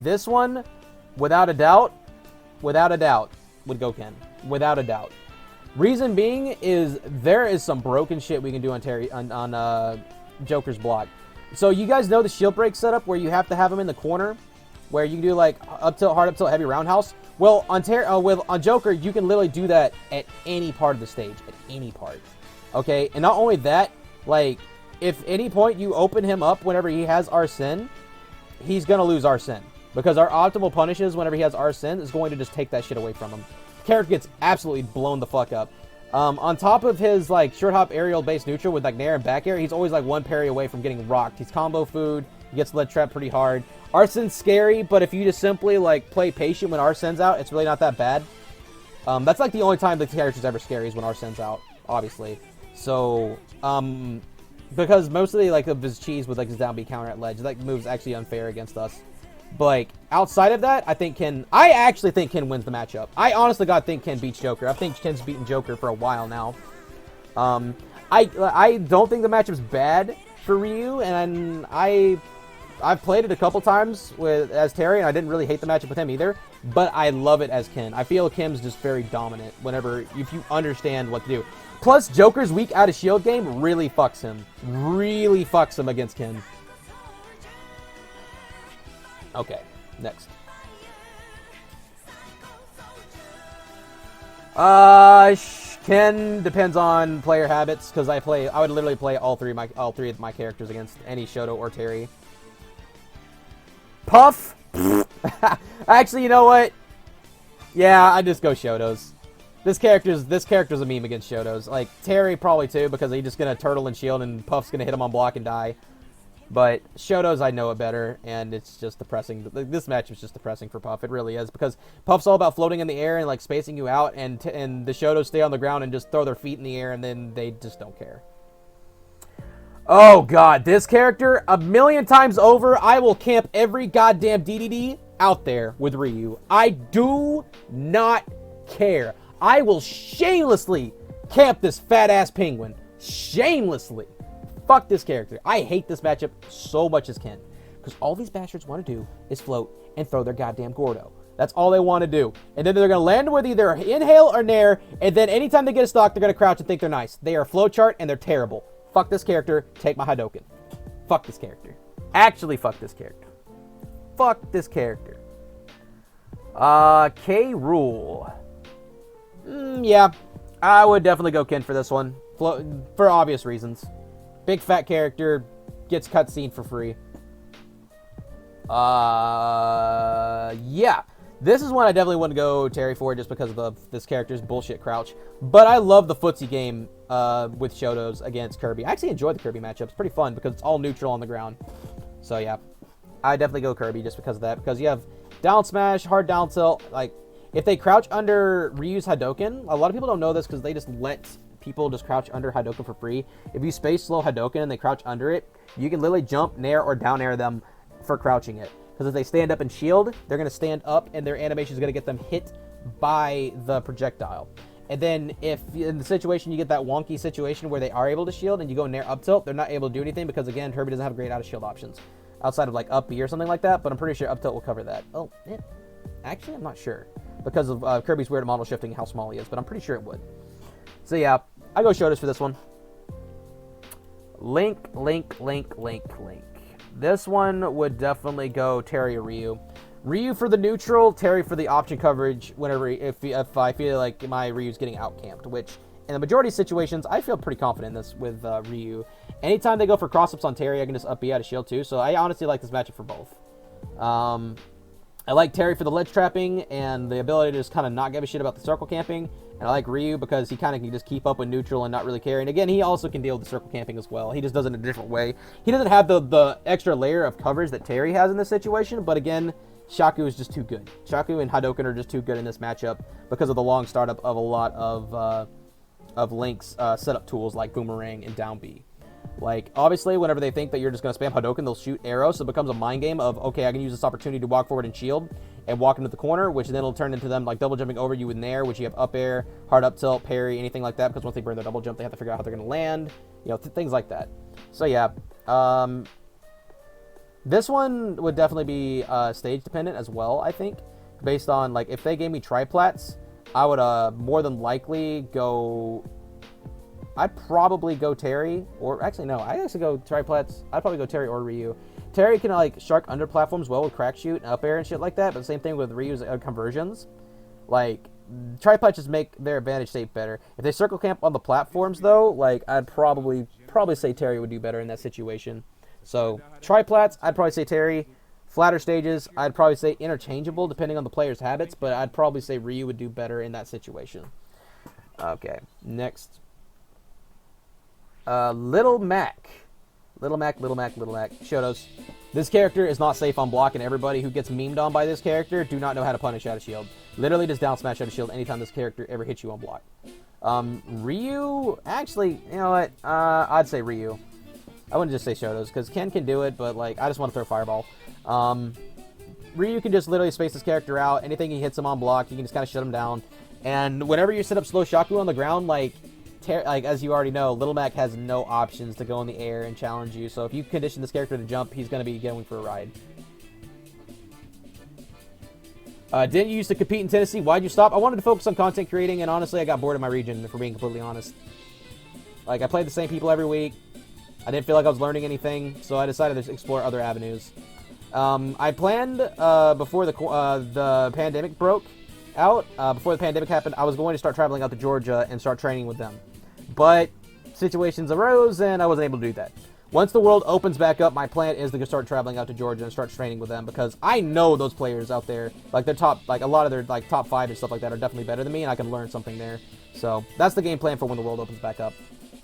This one, without a doubt, would go Ken. Without a doubt. Reason being is there is some broken shit we can do on Joker's block. So you guys know the shield break setup where you have to have him in the corner, where you can do like up tilt, hard up tilt, heavy roundhouse. Well, on Joker, you can literally do that at any part of the stage, at any part. Okay, and not only that, like if any point you open him up whenever he has Arsene, he's gonna lose Arsene because our optimal punishes whenever he has Arsene is going to just take that shit away from him. The character gets absolutely blown the fuck up. On top of his like short hop aerial base neutral with like nair and back air, he's always like one parry away from getting rocked. He's combo food. He gets lead trapped pretty hard. Arsene's scary, but if you just simply like play patient when Arsene's out, it's really not that bad. That's like the only time the character's ever scary is when Arsene's out, obviously. So, because mostly like of his cheese with like his down B counter at ledge, that move's actually unfair against us. But like outside of that, I actually think Ken wins the matchup. I honestly think Ken beats Joker. I think Ken's beaten Joker for a while now. I don't think the matchup's bad for Ryu, and I've played it a couple times as Terry, and I didn't really hate the matchup with him either. But I love it as Ken. I feel Kim's just very dominant if you understand what to do. Plus, Joker's weak out of shield game really fucks him. Really fucks him against Ken. Okay, next. Ken depends on player habits because I would literally play all three of my characters against any Shoto or Terry. Puff. Actually, you know what? Yeah, I just go Shotos. This character's a meme against Shotos. Like Terry probably too because he's just gonna turtle and shield and Puff's gonna hit him on block and die. But Shotos, I know it better, and it's just depressing. This match is just depressing for Puff. It really is, because Puff's all about floating in the air and like spacing you out, and the Shotos stay on the ground and just throw their feet in the air, and then they just don't care. Oh god, this character, a million times over, I will camp every goddamn DDD out there with Ryu. I do not care. I will shamelessly camp this fat-ass penguin. Shamelessly. Fuck this character. I hate this matchup so much as Ken. Because all these bastards want to do is float and throw their goddamn Gordo. That's all they want to do. And then they're going to land with either inhale or nair. And then anytime they get a stock, they're going to crouch and think they're nice. They are flowchart and they're terrible. Fuck this character. Take my Hadouken. Fuck this character. Actually, fuck this character. Fuck this character. K. Rool. Yeah. I would definitely go Ken for this one. For obvious reasons. Big fat character, gets cutscene for free. Yeah. This is one I definitely wouldn't go Terry for just because of this character's bullshit crouch. But I love the footsie game with Shotos against Kirby. I actually enjoy the Kirby matchup. It's pretty fun because it's all neutral on the ground. So yeah, I definitely go Kirby just because of that. Because you have down smash, hard down tilt. Like, if they crouch under Ryu's Hadouken, a lot of people don't know this because they just let people just crouch under Hadouken for free. If you space slow Hadouken and they crouch under it, you can literally jump, nair, or down air them for crouching it. Because if they stand up and shield, they're going to stand up and their animation is going to get them hit by the projectile. And then if in the situation you get that wonky situation where they are able to shield and you go nair up tilt, they're not able to do anything because again, Kirby doesn't have great out of shield options. Outside of like up B or something like that, but I'm pretty sure up tilt will cover that. Oh, yeah. Actually, I'm not sure. Because of Kirby's weird model shifting and how small he is, but I'm pretty sure it would. So yeah, I go Shotos for this one. Link. This one would definitely go Terry or Ryu. Ryu for the neutral, Terry for the option coverage whenever if I feel like my Ryu's getting out-camped, which in the majority of situations, I feel pretty confident in this with Ryu. Anytime they go for cross-ups on Terry, I can just up B out of shield too, so I honestly like this matchup for both. I like Terry for the ledge trapping and the ability to just kind of not give a shit about the circle camping. And I like Ryu because he kind of can just keep up with neutral and not really care. And again, he also can deal with the circle camping as well. He just does it in a different way. He doesn't have the extra layer of coverage that Terry has in this situation. But again, Shaku is just too good. Shaku and Hadouken are just too good in this matchup because of the long startup of a lot of Link's setup tools like Boomerang and Down B. Like, obviously, whenever they think that you're just going to spam Hadouken, they'll shoot arrows, so it becomes a mind game of, okay, I can use this opportunity to walk forward and shield, and walk into the corner, which then will turn into them, like, double jumping over you with nair, which you have up air, hard up tilt, parry, anything like that, because once they burn their double jump, they have to figure out how they're going to land, you know, things like that. So, yeah, This one would definitely be stage dependent as well, I think. Based on, like, if they gave me triplats, I would more than likely go... I'd probably go Terry, or actually no, I'd actually go triplats. I'd probably go Terry or Ryu. Terry can like shark under platforms well with crack shoot and up air and shit like that, but the same thing with Ryu's conversions. Like, triplats just make their advantage state better. If they circle camp on the platforms though, like, I'd probably say Terry would do better in that situation. So triplats, I'd probably say Terry. Flatter stages, I'd probably say interchangeable depending on the player's habits, but I'd probably say Ryu would do better in that situation. Okay, next. Little Mac. Little Mac. Shotos. This character is not safe on block, and everybody who gets memed on by this character do not know how to punish out of shield. Literally just down smash out of shield anytime this character ever hits you on block. Ryu, actually, you know what? I'd say Ryu. I wouldn't just say Shotos, because Ken can do it, but, like, I just want to throw Fireball. Ryu can just literally space this character out. Anything he hits him on block, you can just kind of shut him down. And whenever you set up slow Shaku on the ground, like as you already know, Little Mac has no options to go in the air and challenge you. So if you condition this character to jump, he's going to be going for a ride. Didn't you used to compete in Tennessee? Why'd you stop? I wanted to focus on content creating, and honestly, I got bored of my region, if we're being completely honest. Like, I played the same people every week. I didn't feel like I was learning anything, so I decided to explore other avenues. I planned, before the pandemic broke out, before the pandemic happened, I was going to start traveling out to Georgia and start training with them. But situations arose, and I wasn't able to do that. Once the world opens back up, my plan is to start traveling out to Georgia and start training with them, because I know those players out there, like their top, like a lot of their like top 5 and stuff like that are definitely better than me, and I can learn something there. So that's the game plan for when the world opens back up.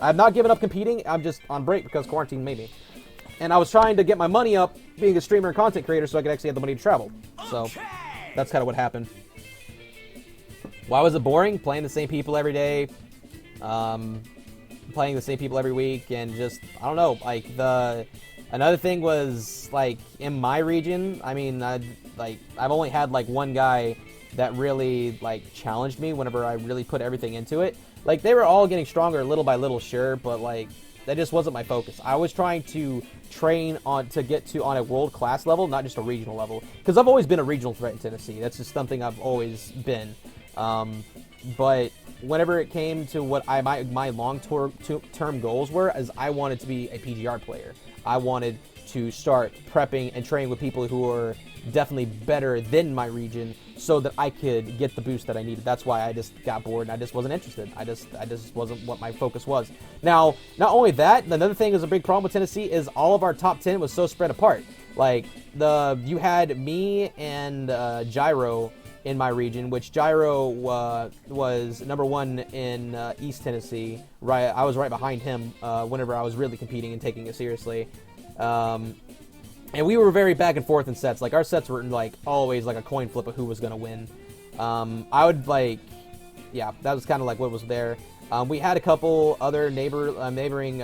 I've not given up competing. I'm just on break because quarantine made me. And I was trying to get my money up being a streamer and content creator so I could actually have the money to travel. So that's kind of what happened. Why was it boring? Playing the same people every day. Playing the same people every week, and just, I don't know, like, another thing was, like, in my region, I mean, I've only had, like, one guy that really, like, challenged me whenever I really put everything into it. Like, they were all getting stronger little by little, sure, but, like, that just wasn't my focus. I was trying to train to get to on a world-class level, not just a regional level, because I've always been a regional threat in Tennessee. That's just something I've always been. But whenever it came to what my long-term goals were, as I wanted to be a PGR player. I wanted to start prepping and training with people who are definitely better than my region so that I could get the boost that I needed. That's why I just got bored and I just wasn't interested. I just wasn't what my focus was. Now, not only that, another thing is a big problem with Tennessee is all of our top 10 was so spread apart. Like, you had me and Gyro in my region, which Gyro was number 1 in East Tennessee. Right, I was right behind him whenever I was really competing and taking it seriously. And we were very back and forth in sets. Like, our sets were like always like a coin flip of who was gonna win. I would yeah, that was kind of like what was there. We had a couple other neighboring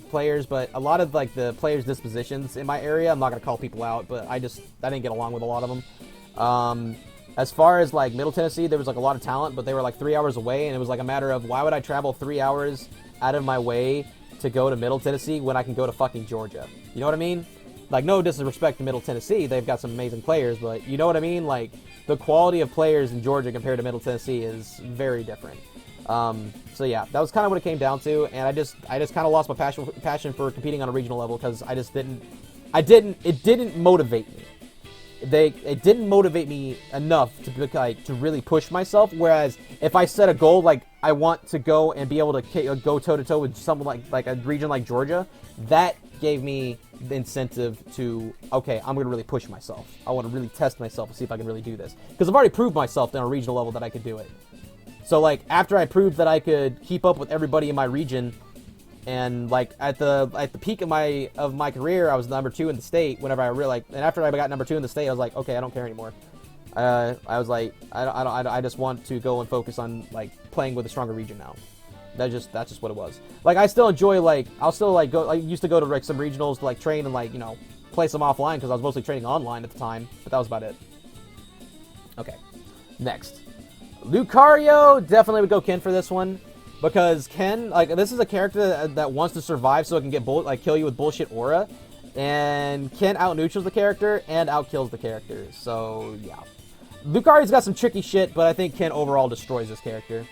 players, but a lot of like the players' dispositions in my area, I'm not gonna call people out, but I didn't get along with a lot of them. As far as, like, Middle Tennessee, there was, like, a lot of talent, but they were, like, 3 hours away, and it was, like, a matter of why would I travel 3 hours out of my way to go to Middle Tennessee when I can go to fucking Georgia? You know what I mean? Like, no disrespect to Middle Tennessee. They've got some amazing players, but you know what I mean? Like, the quality of players in Georgia compared to Middle Tennessee is very different. So, yeah, that was kind of what it came down to, and I just kind of lost my passion for competing on a regional level because it didn't motivate me. It didn't motivate me enough to really push myself. Whereas if I set a goal, like I want to go and be able to go toe to toe with someone like a region like Georgia, that gave me the incentive to, okay, I'm gonna really push myself. I want to really test myself and see if I can really do this, because I've already proved myself on a regional level that I could do it. So like after I proved that I could keep up with everybody in my region. And like at the peak of my career, I was number 2 in the state. Whenever I really and after I got number 2 in the state, I was like, okay, I don't care anymore. I was like, I just want to go and focus on like playing with a stronger region now. That's just what it was. Like I still enjoy I'll still go. I used to go to like some regionals to like train and like play some offline because I was mostly training online at the time. But that was about it. Okay, next, Lucario definitely would go Ken for this one. Because Ken, like, this is a character that wants to survive so it can get kill you with bullshit aura. And Ken out-neutrals the character and out-kills the character. So, yeah. Lucario's got some tricky shit, but I think Ken overall destroys this character.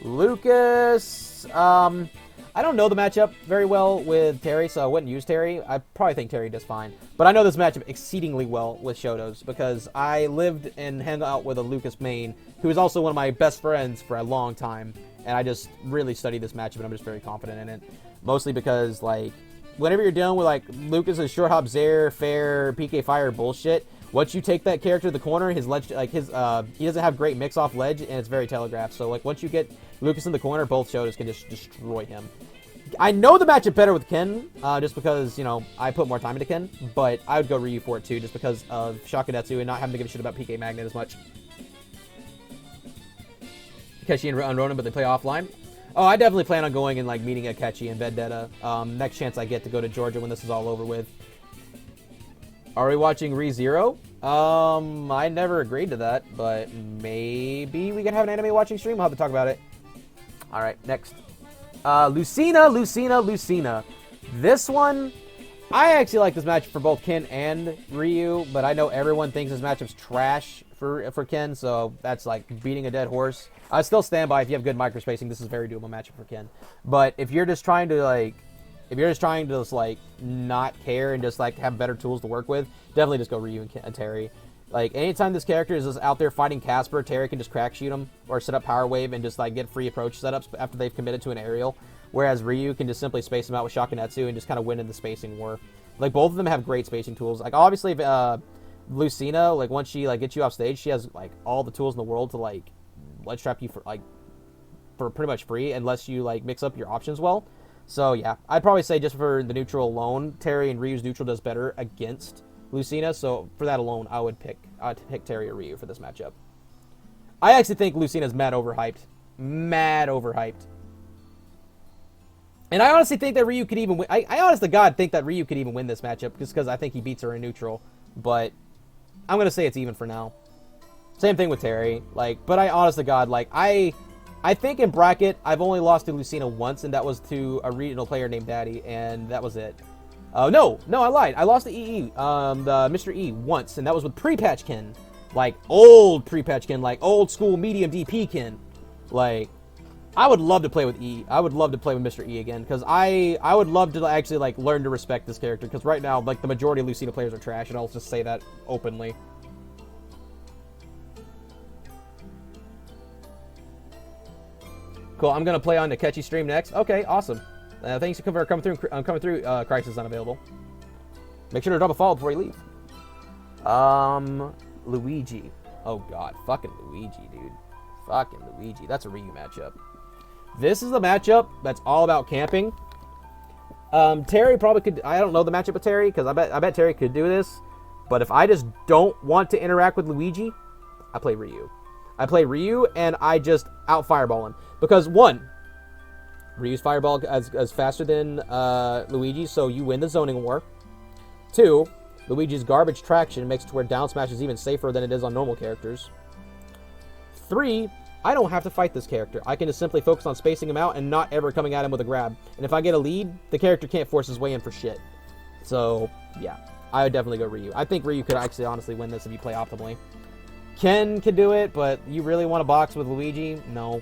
Lucas, I don't know the matchup very well with Terry, so I wouldn't use Terry. I probably think Terry does fine. But I know this matchup exceedingly well with Shotos, because I lived and hung out with a Lucas main, who is also one of my best friends for a long time. And I just really studied this matchup, and I'm just very confident in it. Mostly because, like, whenever you're dealing with, like, Lucas's short hop, Zair, fair, PK Fire bullshit, once you take that character to the corner, his ledge, like, he doesn't have great mix off ledge, and it's very telegraphed. So, like, once you get Lucas in the corner, both Shotos can just destroy him. I know the matchup better with Ken, just because, you know, I put more time into Ken, but I would go Ryu for it too, just because of Shakunetsu and not having to give a shit about PK Magnet as much. Akechi and Ronan, but they play offline. Oh, I definitely plan on going and, like, meeting Akechi and Vendetta, next chance I get to go to Georgia when this is all over with. Are we watching ReZero? I never agreed to that, but maybe we can have an anime watching stream. We'll have to talk about it. Alright, next. Lucina. This one, I actually like this matchup for both Ken and Ryu, but I know everyone thinks this matchup's trash for Ken, so that's like beating a dead horse. I still stand by, if you have good microspacing, this is a very doable matchup for Ken. But if you're just trying to not care and just like have better tools to work with, definitely just go Ryu and Terry. Like, anytime this character is just out there fighting Casper, Terry can just crack shoot him or set up Power Wave and just like get free approach setups after they've committed to an aerial. Whereas Ryu can just simply space them out with Shakunetsu and just kind of win in the spacing war. Like, both of them have great spacing tools. Like, obviously, Lucina, like, once she like gets you off stage, she has like all the tools in the world to like ledge trap you for pretty much free, unless you like mix up your options well. So yeah, I'd probably say just for the neutral alone, Terry and Ryu's neutral does better against Lucina. So for that alone, I'd pick Terry or Ryu for this matchup. I actually think Lucina's mad overhyped. And I honestly think that Ryu could even win. I honest to God think that Ryu could even win this matchup, just because I think he beats her in neutral. But I'm gonna say it's even for now. Same thing with Terry. Like, but I honest to God, like, I think in bracket I've only lost to Lucina once, and that was to a regional player named Daddy, and that was it. No, I lied. I lost to EE, the Mr. E once, and that was with pre-patch Ken. Like, old pre-patch Ken, like old school medium DP Ken. Like, I would love to play with E. I would love to play with Mr. E again, because I would love to actually, like, learn to respect this character, because right now, like, the majority of Lucina players are trash, and I'll just say that openly. Cool, I'm going to play on Akechi stream next. Okay, awesome. Thanks for coming through, Crisis Unavailable. Make sure to drop a follow before you leave. Luigi. Oh, God. Fucking Luigi, dude. Fucking Luigi. That's a Ryu matchup. This is the matchup that's all about camping. Terry probably could... I don't know the matchup with Terry, because I bet Terry could do this. But if I just don't want to interact with Luigi, I play Ryu. I play Ryu, and I just out-fireball him. Because, one, Ryu's fireball is faster than Luigi, so you win the zoning war. Two, Luigi's garbage traction makes it to where down smash is even safer than it is on normal characters. Three, I don't have to fight this character. I can just simply focus on spacing him out and not ever coming at him with a grab. And if I get a lead, the character can't force his way in for shit. So, yeah, I would definitely go Ryu. I think Ryu could actually honestly win this if you play optimally. Ken can do it, but you really want to box with Luigi? No.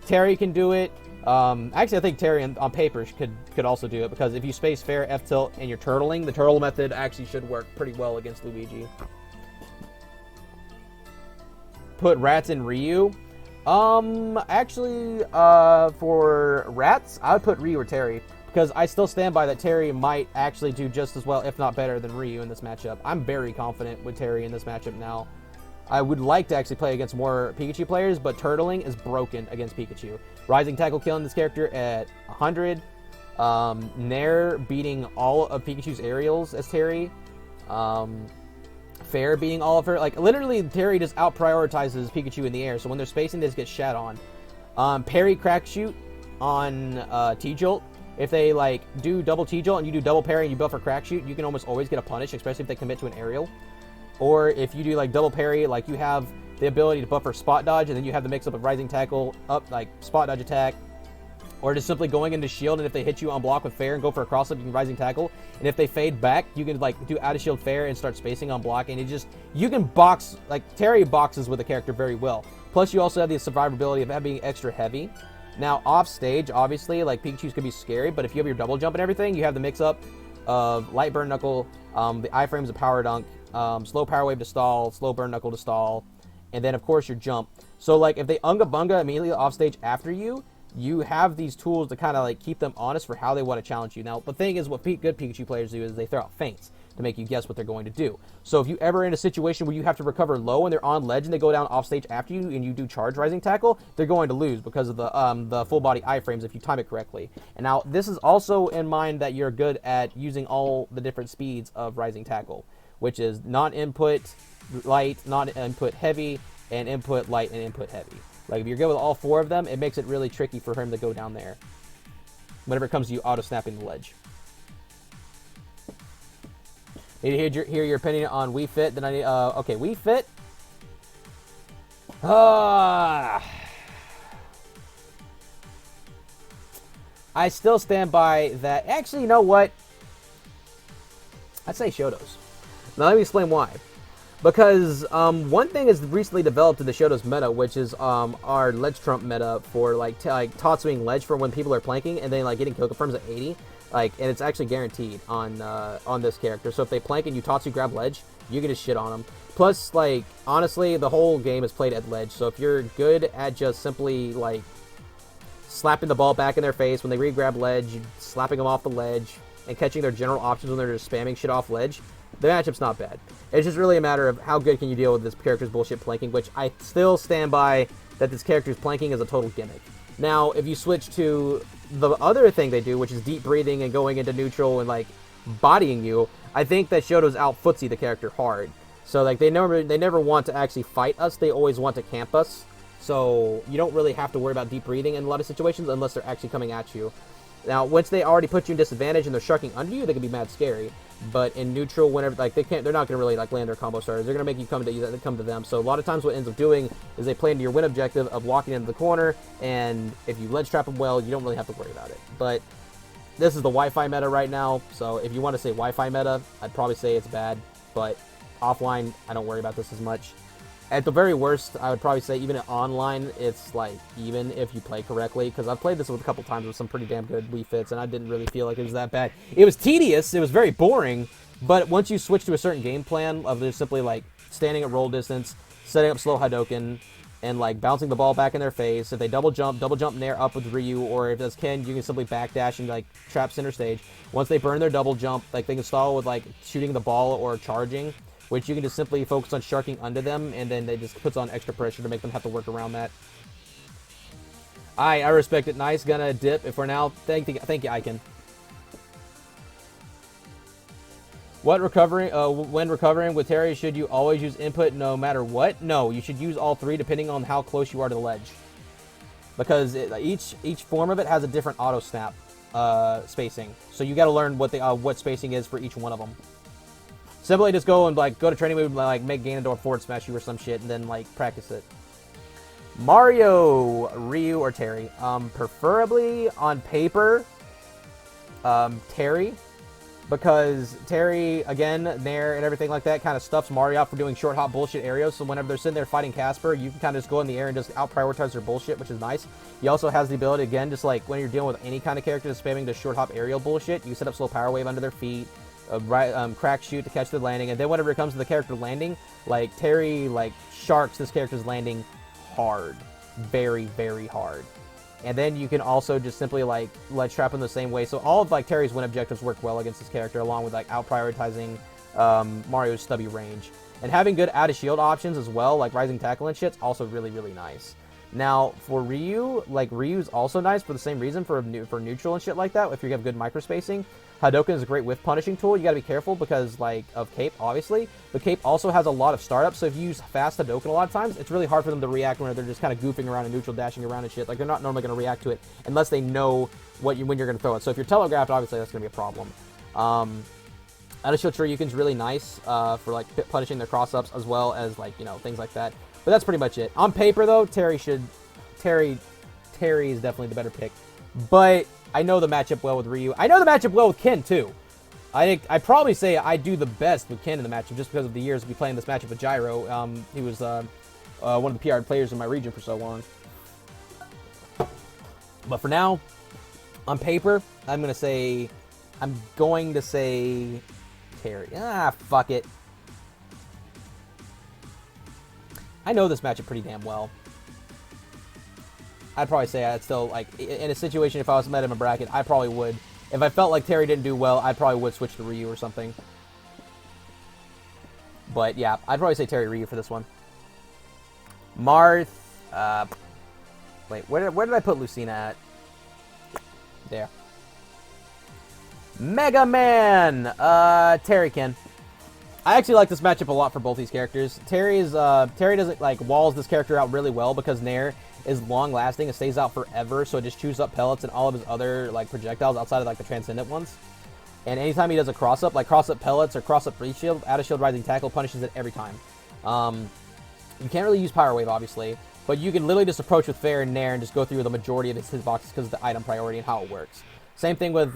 Terry can do it. Actually, I think Terry on paper could also do it, because if you space fair, F tilt, and you're turtling, the turtle method actually should work pretty well against Luigi. Put Rats in Ryu. Actually, for Rats, I would put Ryu or Terry, because I still stand by that Terry might actually do just as well, if not better, than Ryu in this matchup. I'm very confident with Terry in this matchup now. I would like to actually play against more Pikachu players, but turtling is broken against Pikachu. Rising Tackle killing this character at 100. Nair beating all of Pikachu's aerials as Terry. Fair beating all of her. Like, literally, Terry just out-prioritizes Pikachu in the air, so when they're spacing, they just get shat on. Parry crack shoot on T-Jolt. If they, like, do double T-Jolt and you do double parry and you buffer crack shoot, you can almost always get a punish, especially if they commit to an aerial. Or if you do, like, double parry, like, you have the ability to buffer spot dodge, and then you have the mix-up of Rising Tackle, up, like, spot dodge attack, Or just simply going into shield, and if they hit you on block with fair and go for a cross-up, you can rising tackle. And if they fade back, you can like do out of shield fair and start spacing on block. And you can box, like Terry boxes with the character very well. Plus you also have the survivability of being extra heavy. Now off stage, obviously, like Pikachu's can be scary, but if you have your double jump and everything, you have the mix up of light burn knuckle, the iframes of power dunk, slow power wave to stall, slow burn knuckle to stall, and then of course your jump. So like if they unga bunga immediately off stage after you, you have these tools to kind of like keep them honest for how they want to challenge you. Now, the thing is, what good Pikachu players do is they throw out feints to make you guess what they're going to do. So if you ever in a situation where you have to recover low and they're on ledge and they go down off stage after you and you do charge rising tackle, they're going to lose because of the full body iframes if you time it correctly. And now this is also in mind that you're good at using all the different speeds of rising tackle, which is non-input light, non-input heavy, and input light and input heavy. Like, if you're good with all 4 of them, it makes it really tricky for him to go down there whenever it comes to you auto-snapping the ledge. Need to hear your opinion on Wii Fit. Then I need, okay, Wii Fit. I still stand by that. Actually, you know what? I'd say shotos. Now, let me explain why. Because one thing is recently developed in the Shotos meta, which is our ledge trump meta for like tot swing ledge for when people are planking and then like getting kill confirms at 80, and it's actually guaranteed on this character. So if they plank and you tot grab ledge, you can just shit on them. Plus, like, honestly, the whole game is played at ledge. So if you're good at just simply like slapping the ball back in their face when they re-grab ledge, slapping them off the ledge, and catching their general options when they're just spamming shit off ledge, the matchup's not bad. It's just really a matter of how good can you deal with this character's bullshit planking, which I still stand by that this character's planking is a total gimmick. Now, if you switch to the other thing they do, which is deep breathing and going into neutral and, like, bodying you, I think that Shotos out-footsie the character hard. So, like, they never want to actually fight us. They always want to camp us. So, you don't really have to worry about deep breathing in a lot of situations unless they're actually coming at you. Now, once they already put you in disadvantage and they're sharking under you, they can be mad scary. But in neutral, whenever they're not gonna really like land their combo starters. They're gonna make you come to them. So a lot of times, what ends up doing is they play into your win objective of walking into the corner, and if you ledge trap them well, you don't really have to worry about it. But this is the Wi-Fi meta right now, so if you want to say Wi-Fi meta, I'd probably say it's bad. But offline, I don't worry about this as much. At the very worst, I would probably say even online, it's like even if you play correctly, because I've played this with a couple times with some pretty damn good Wii Fits, and I didn't really feel like it was that bad. It was tedious, it was very boring, but once you switch to a certain game plan of just simply like standing at roll distance, setting up slow Hadouken, and like bouncing the ball back in their face, if they double jump nair up with Ryu, or if that's Ken, you can simply backdash and like trap center stage. Once they burn their double jump, like they can stall with like shooting the ball or charging, which you can just simply focus on sharking under them, and then they just puts on extra pressure to make them have to work around that. I respect it. Nice. Gonna dip if we're now. Thank you, Icon. When recovering with Terry, should you always use input no matter what? No, you should use all 3 depending on how close you are to the ledge. Because each form of it has a different auto snap spacing. So you got to learn what spacing is for each one of them. Simply just go to training mode and like make Ganondorf forward smash you or some shit and then like practice it. Mario, Ryu, or Terry? Preferably on paper, Terry. Because Terry, again, Nair and everything like that kind of stuffs Mario out for doing short hop bullshit areas. So whenever they're sitting there fighting Casper, you can kind of just go in the air and just out-prioritize their bullshit, which is nice. He also has the ability, again, just like when you're dealing with any kind of character that's spamming the short hop aerial bullshit, you can set up slow power wave under their feet, crack shoot to catch the landing, and then whenever it comes to the character landing, like Terry like sharks this character's landing hard, very, very hard. And then you can also just simply like ledge trap him the same way. So all of like Terry's win objectives work well against this character, along with like out prioritizing Mario's stubby range, and having good out of shield options as well, like rising tackle and shit's also really, really nice. Now for Ryu, like Ryu's also nice for the same reason for neutral and shit like that. If you have good micro spacing, Hadouken is a great whiff punishing tool. You got to be careful because like of Cape, obviously, but Cape also has a lot of startups. So if you use fast Hadouken a lot of times, it's really hard for them to react when they're just kind of goofing around and neutral, dashing around and shit. Like they're not normally going to react to it unless they know when you're going to throw it. So if you're telegraphed, obviously that's going to be a problem. Out of shield Shoryuken's really nice for like punishing their cross ups as well as like things like that. But that's pretty much it. On paper though, Terry is definitely the better pick But I know the matchup well with Ryu. I know the matchup well with Ken, too. I'd probably say I do the best with Ken in the matchup just because of the years of me playing this matchup with Gyro. He was one of the PR players in my region for so long. But for now, on paper, I'm going to say Terry. Fuck it. I know this matchup pretty damn well. I'd probably say I'd still, like, in a situation, if I was met in a bracket, I probably would. If I felt like Terry didn't do well, I probably would switch to Ryu or something. But, yeah, I'd probably say Terry Ryu for this one. Marth. Wait, where did I put Lucina at? There. Mega Man! Terry Ken. I actually like this matchup a lot for both these characters. Terry doesn't, like, walls this character out really well because Nair is long-lasting. It stays out forever, so it just chews up pellets and all of his other, like, projectiles outside of, like, the Transcendent ones. And anytime he does a cross-up, like cross-up pellets or cross-up free shield, out-of-shield rising tackle punishes it every time. You can't really use Power Wave, obviously, but you can literally just approach with Fair and Nair and just go through the majority of his boxes because of the item priority and how it works. Same thing with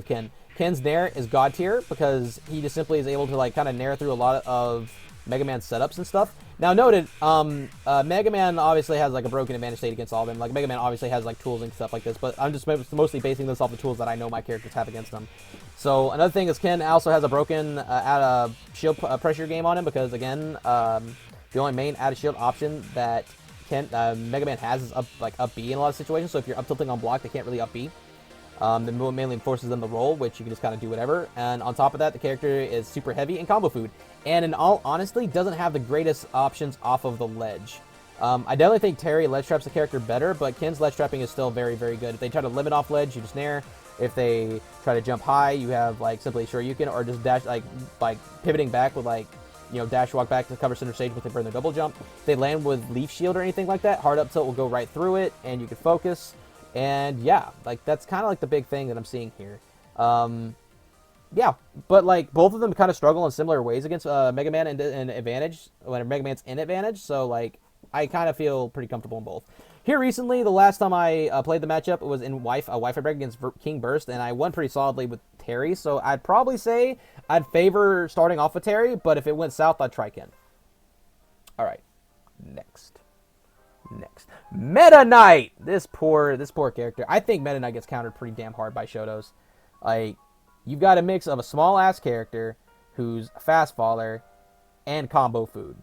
Ken. Ken's Nair is God tier because he just simply is able to, like, kind of Nair through a lot of Mega Man setups and stuff. Now, noted, Mega Man obviously has, like, a broken advantage state against all of them. Like, Mega Man obviously has, like, tools and stuff like this, but I'm just mostly basing this off the tools that I know my characters have against them. So, another thing is Ken also has a broken shield pressure game on him because, again, the only main out-of-shield option that Mega Man has is up B in a lot of situations, so if you're up-tilting on block, they can't really up-B. The move mainly forces them to roll, which you can just kind of do whatever. And on top of that, the character is super heavy in combo food. And in all honesty, doesn't have the greatest options off of the ledge. I definitely think Terry ledge traps the character better, but Ken's ledge trapping is still very, very good. If they try to limit off ledge, you just Nair. If they try to jump high, you have, like, simply Shoryuken, or just dash, like pivoting back with, like, you know, dash walk back to cover center stage with their double jump. If they land with leaf shield or anything like that, hard up tilt will go right through it, and you can focus. And yeah, like, that's kind of like the big thing that I'm seeing here. Yeah, but, like, both of them kind of struggle in similar ways against Mega Man in advantage, when Mega Man's in advantage, so, like, I kind of feel pretty comfortable in both. Here recently, the last time I played the matchup, it was in Wi-Fi break against King Burst, and I won pretty solidly with Terry, so I'd probably say I'd favor starting off with Terry, but if it went south, I'd try Ken. Alright, next. Meta Knight! This poor character. I think Meta Knight gets countered pretty damn hard by shotos. Like, you've got a mix of a small-ass character who's a fast faller and combo food.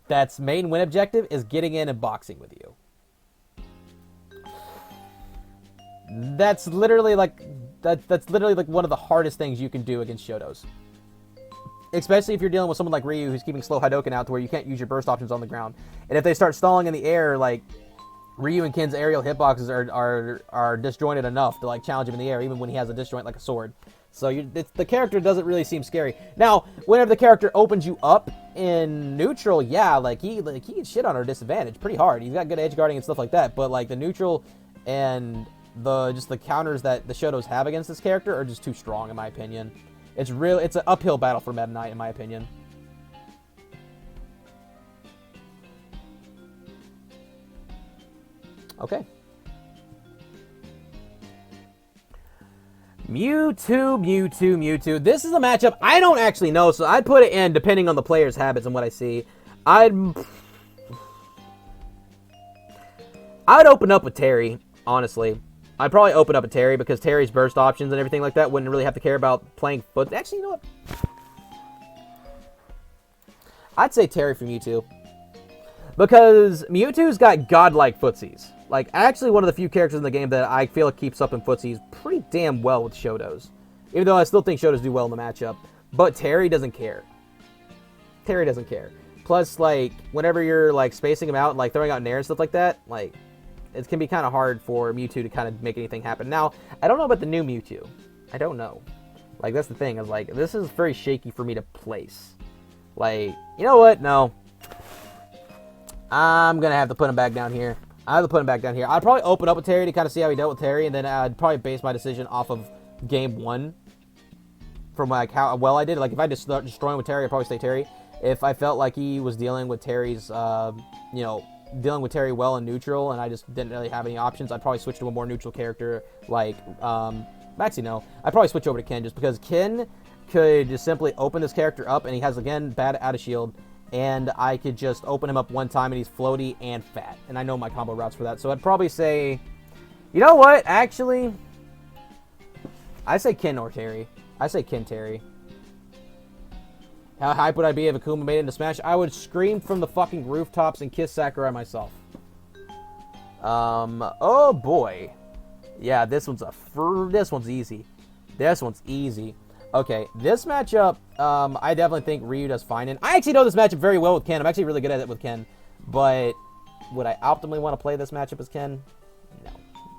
That's main win objective is getting in and boxing with you. That's literally like one of the hardest things you can do against shotos. Especially if you're dealing with someone like Ryu who's keeping slow Hadouken out to where you can't use your burst options on the ground. And if they start stalling in the air, like, Ryu and Ken's aerial hitboxes are disjointed enough to, like, challenge him in the air, even when he has a disjoint like a sword. So the character doesn't really seem scary. Now, whenever the character opens you up in neutral, yeah, like he can shit on our disadvantage pretty hard. He's got good edge guarding and stuff like that, but, like, the neutral and the counters that the shotos have against this character are just too strong, in my opinion. It's an uphill battle for Meta Knight, in my opinion. Okay. Mewtwo. This is a matchup I don't actually know, so I'd put it in depending on the player's habits and what I see. I'd open up with Terry, honestly. I'd probably open up with Terry because Terry's burst options and everything like that wouldn't really have to care about playing foot. Actually, you know what? I'd say Terry for Mewtwo. Because Mewtwo's got godlike footsies. Like, actually one of the few characters in the game that I feel keeps up in footsies pretty damn well with shotos. Even though I still think shotos do well in the matchup. But Terry doesn't care. Terry doesn't care. Plus, like, whenever you're, like, spacing him out, like, throwing out Nair and stuff like that, like, it can be kind of hard for Mewtwo to kind of make anything happen. Now, I don't know about the new Mewtwo. I don't know. Like, that's the thing. Is like, this is very shaky for me to place. Like, you know what? No. I'm going to have to put him back down here. I'd probably open up with Terry to kind of see how he dealt with Terry, and then I'd probably base my decision off of game one. From, like, how well I did. Like, if I just start destroying with Terry, I'd probably say Terry. If I felt like he was dealing with Terry's, you know, dealing with Terry well in neutral, and I just didn't really have any options, I'd probably switch to a more neutral character like, actually no, I'd probably switch over to Ken, just because Ken could just simply open this character up, and he has, again, bad out of shield, and I could just open him up one time, and he's floaty and fat, and I know my combo routes for that, so I'd probably say, you know what, actually, I say Ken or Terry. I say Ken Terry. How hype would I be if Akuma made it into Smash? I would scream from the fucking rooftops and kiss Sakurai myself. Oh boy. Yeah, this one's easy. This one's easy. Okay, this matchup, I definitely think Ryu does fine in. I actually know this matchup very well with Ken. I'm actually really good at it with Ken. But would I optimally want to play this matchup as Ken?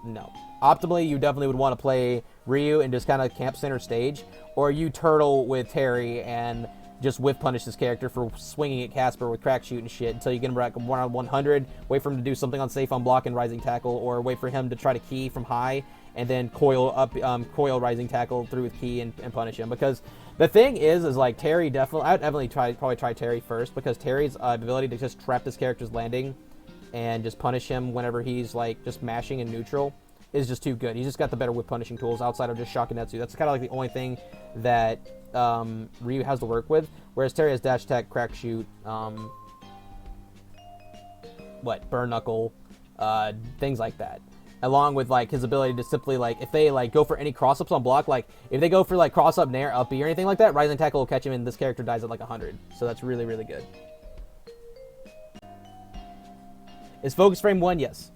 No. Optimally, you definitely would want to play Ryu and just kind of camp center stage. Or you turtle with Terry and just whiff punish this character for swinging at Casper with crack shoot and shit until you get him back 1-on-100, wait for him to do something unsafe on block and rising tackle, or wait for him to try to key from high and then coil rising tackle through with key and punish him. Because the thing is like Terry definitely, I would definitely probably try Terry first, because Terry's ability to just trap this character's landing and just punish him whenever he's like just mashing in neutral is just too good. He's just got the better whip punishing tools outside of just Shakunetsu. That's kind of like the only thing that Ryu has to work with, whereas Terry has dash attack, crack shoot, burn knuckle, things like that, along with like his ability to simply like, if they like go for any cross ups on block, like if they go for like cross up, nair, up B or anything like that, rising tackle will catch him and this character dies at like 100. So that's really, really good. Is focus frame 1? Yes.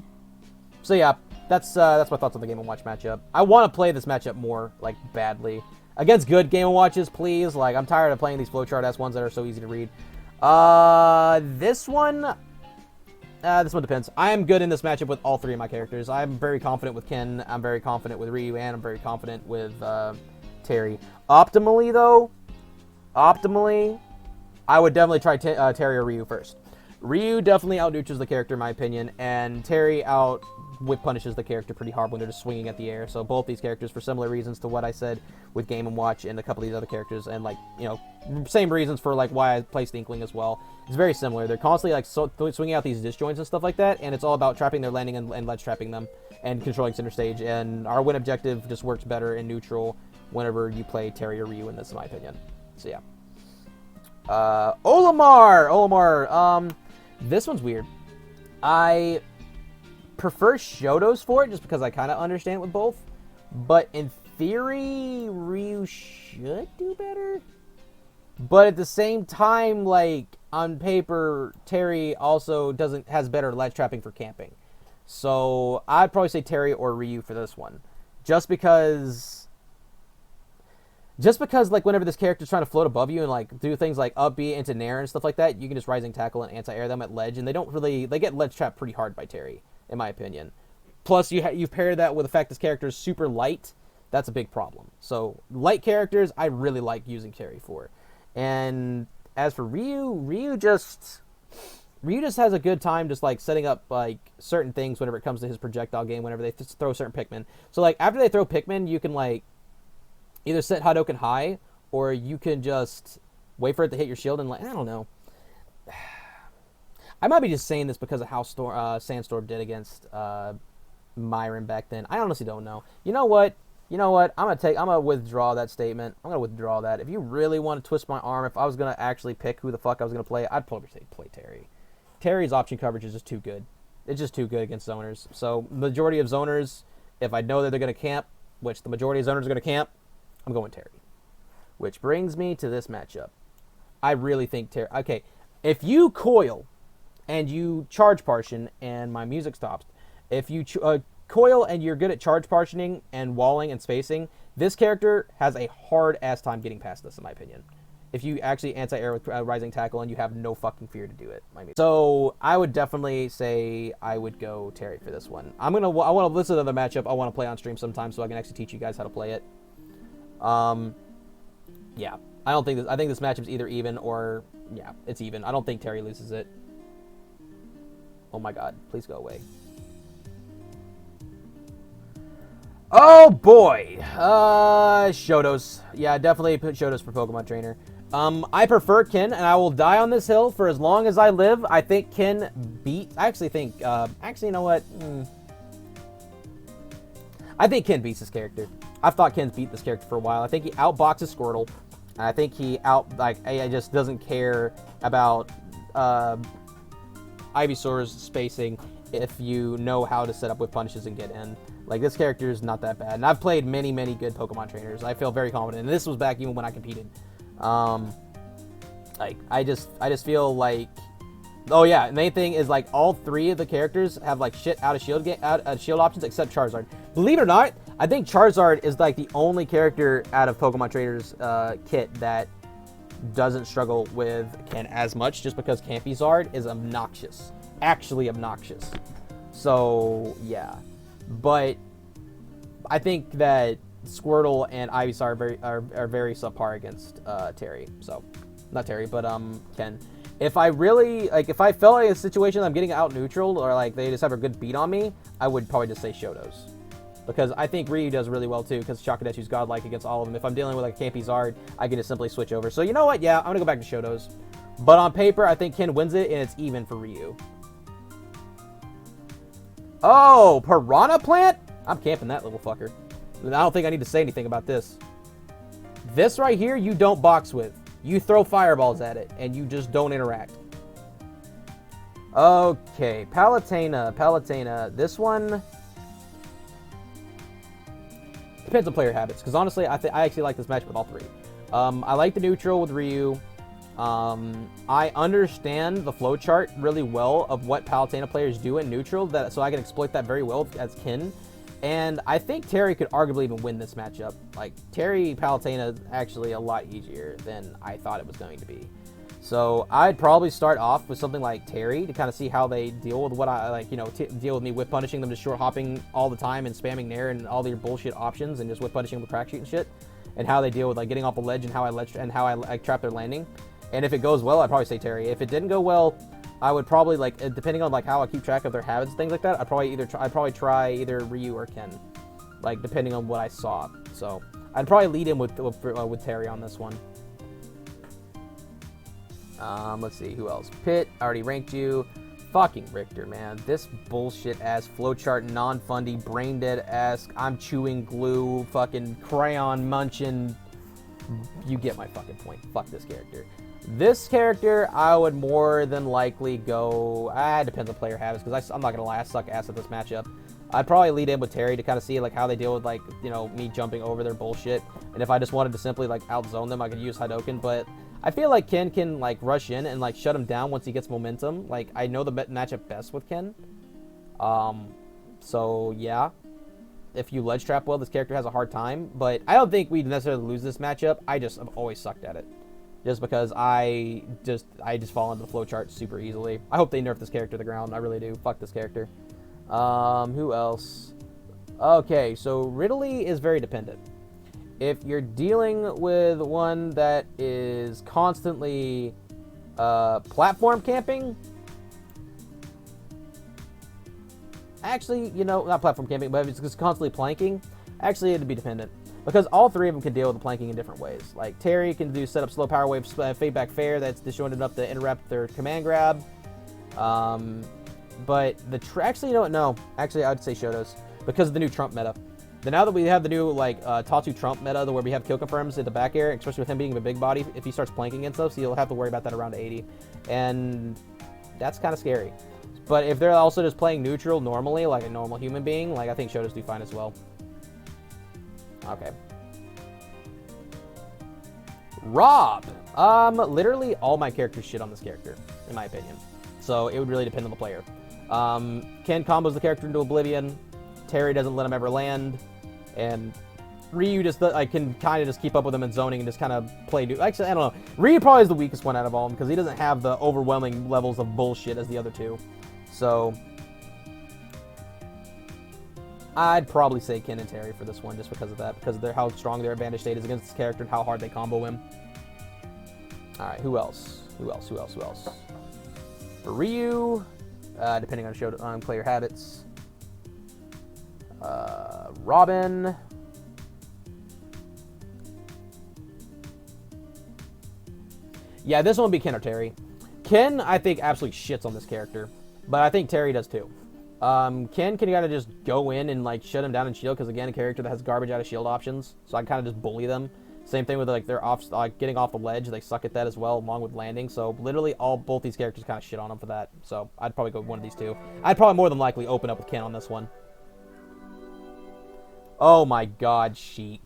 So yeah, that's my thoughts on the Game & Watch matchup. I want to play this matchup more, like, badly. Against good Game & Watches, please. Like, I'm tired of playing these flowchart-ass ones that are so easy to read. This one depends. I am good in this matchup with all three of my characters. I'm very confident with Ken, I'm very confident with Ryu, and I'm very confident with Terry. Optimally, though, I would definitely try Terry or Ryu first. Ryu definitely out-neutrals the character, in my opinion, and Terry whip punishes the character pretty hard when they're just swinging at the air. So both these characters, for similar reasons to what I said with Game & Watch and a couple of these other characters, and like, you know, same reasons for like why I placed Inkling as well. It's very similar. They're constantly like swinging out these disjoints and stuff like that, and it's all about trapping their landing and ledge trapping them and controlling center stage. And our win objective just works better in neutral whenever you play Terry or Ryu in this, in my opinion. So yeah. Olimar. This one's weird. I prefer shotos for it just because I kind of understand it with both. But in theory, Ryu should do better. But at the same time, like, on paper, Terry also has better ledge trapping for camping. So I'd probably say Terry or Ryu for this one. Just because like whenever this character's trying to float above you and like do things like up B into nair and stuff like that, you can just rising tackle and anti-air them at ledge, and they get ledge trapped pretty hard by Terry, in my opinion. Plus you pair that with the fact this character is super light. That's a big problem. So light characters I really like using Terry for. And as for Ryu just has a good time just like setting up like certain things whenever it comes to his projectile game, whenever they throw certain Pikmin. So like after they throw Pikmin, you can like either set Hadouken high, or you can just wait for it to hit your shield and like, I don't know. I might be just saying this because of how Sandstorm did against Myron back then. I honestly don't know. You know what? I'm gonna withdraw that statement. I'm gonna withdraw that. If you really want to twist my arm, if I was gonna actually pick who the fuck I was gonna play, I'd probably say play Terry. Terry's option coverage is just too good. It's just too good against zoners. So majority of zoners, if I know that they're gonna camp, which the majority of zoners are gonna camp, I'm going Terry. Which brings me to this matchup. I really think Terry... Okay, if you coil and you charge partition and my music stops, if you coil and you're good at charge partitioning and walling and spacing, this character has a hard-ass time getting past this, in my opinion. If you actually anti-air with rising tackle and you have no fucking fear to do it. So I would definitely say I would go Terry for this one. I want to listen to another matchup I want to play on stream sometime so I can actually teach you guys how to play it. Yeah, I think this matchup's either even or, yeah, it's even. I don't think Terry loses it. Oh my god, please go away. Oh boy, shotos. Yeah, definitely put shotos for Pokemon Trainer. I prefer Ken, and I will die on this hill for as long as I live. I think Ken beat... I actually think... actually, you know what? I think Ken beats this character. I've thought Ken's beat this character for a while. I think he outboxes Squirtle. And I think he just doesn't care about Ivysaur's spacing if you know how to set up with punishes and get in. Like, this character is not that bad. And I've played many, many good Pokemon trainers. I feel very confident. And this was back even when I competed. I just feel like... Oh, yeah. The main thing is, like, all three of the characters have, like, shit out of shield options except Charizard. Believe it or not, I think Charizard is, like, the only character out of Pokemon Trainers kit that doesn't struggle with Ken as much, just because Campizard is obnoxious. Actually obnoxious. So, yeah. But I think that Squirtle and Ivysaur are very subpar against Terry. So, not Terry, but Ken. If I really, like, if I felt like a situation I'm getting out neutral, or, like, they just have a good beat on me, I would probably just say Shotos. Because I think Ryu does really well, too, because Shakadetsu's godlike against all of them. If I'm dealing with, like, a Campizard, I can just simply switch over. So, you know what? Yeah, I'm going to go back to Shotos. But on paper, I think Ken wins it, and it's even for Ryu. Oh, Piranha Plant? I'm camping that little fucker. I don't think I need to say anything about this. This right here, you don't box with. You throw fireballs at it, and you just don't interact. Okay, Palutena. This one depends on player habits, because honestly, I actually like this match with all three. I like the neutral with Ryu. I understand the flowchart really well of what Palutena players do in neutral, so I can exploit that very well as Ken. And I think Terry could arguably even win this matchup. Like, Terry Palutena is actually a lot easier than I thought it was going to be. So I'd probably start off with something like Terry to kind of see how they deal with what I, like, you know, deal with me whip punishing them, just short hopping all the time and spamming Nair and all their bullshit options and just whip punishing them with crack shoot and shit. And how they deal with, like, getting off a ledge and how I trap their landing. And if it goes well, I'd probably say Terry. If it didn't go well, I would probably, like, depending on, like, how I keep track of their habits and things like that, I'd probably try either Ryu or Ken, like, depending on what I saw. So I'd probably lead in with Terry on this one. Let's see, who else? Pit, I already ranked you. Fucking Richter, man. This bullshit-ass flowchart, non-fundy, brain-dead-ass, I'm chewing glue, fucking crayon munching. You get my fucking point. Fuck this character. This character, I would more than likely go... it depends on player habits, because I'm not going to lie, I suck ass at this matchup. I'd probably lead in with Terry to kind of see, like, how they deal with, like, you know, me jumping over their bullshit. And if I just wanted to simply, like, outzone them, I could use Hadouken. But I feel like Ken can, like, rush in and, like, shut him down once he gets momentum. Like, I know the matchup best with Ken. So, yeah. If you ledge trap well, this character has a hard time. But I don't think we'd necessarily lose this matchup. I just have always sucked at it. Just because I just fall into the flowchart super easily. I hope they nerf this character to the ground. I really do. Fuck this character. Who else? Okay, so Ridley is very dependent. If you're dealing with one that is constantly platform camping, actually, you know, not platform camping, but if it's just constantly planking, actually it'd be dependent. Because all three of them can deal with the planking in different ways. Like, Terry can do set up slow power wave, fade back fair, that's disjointed enough to interrupt their command grab. But actually, you know what? No. Actually, I'd say Shotos. Because of the new Trump meta. Now that we have the new, like, Tatsu Trump meta, where we have kill confirms at the back air, especially with him being a big body, if he starts planking and stuff, so you'll have to worry about that around 80. And that's kind of scary. But if they're also just playing neutral normally, like a normal human being, like, I think Shotos do fine as well. Okay. Rob! Literally all my characters shit on this character, in my opinion. So it would really depend on the player. Ken combos the character into oblivion. Terry doesn't let him ever land. And Ryu just can kind of just keep up with him in zoning and just kind of play. Actually, I don't know. Ryu probably is the weakest one out of all of them because he doesn't have the overwhelming levels of bullshit as the other two. So I'd probably say Ken and Terry for this one just because of that. Because of how strong their advantage state is against this character and how hard they combo him. Alright, who else? Who else? For Ryu, depending on player habits. Robin. Yeah, this one will be Ken or Terry. Ken, I think, absolutely shits on this character. But I think Terry does too. Ken can kind of just go in and like shut him down and shield, because again, a character that has garbage out of shield options. So I kind of just bully them. Same thing with like their getting off the ledge. They suck at that as well, along with landing. So literally both these characters kind of shit on them for that. So I'd probably go with one of these two. I'd probably more than likely open up with Ken on this one. Oh my god, Sheik.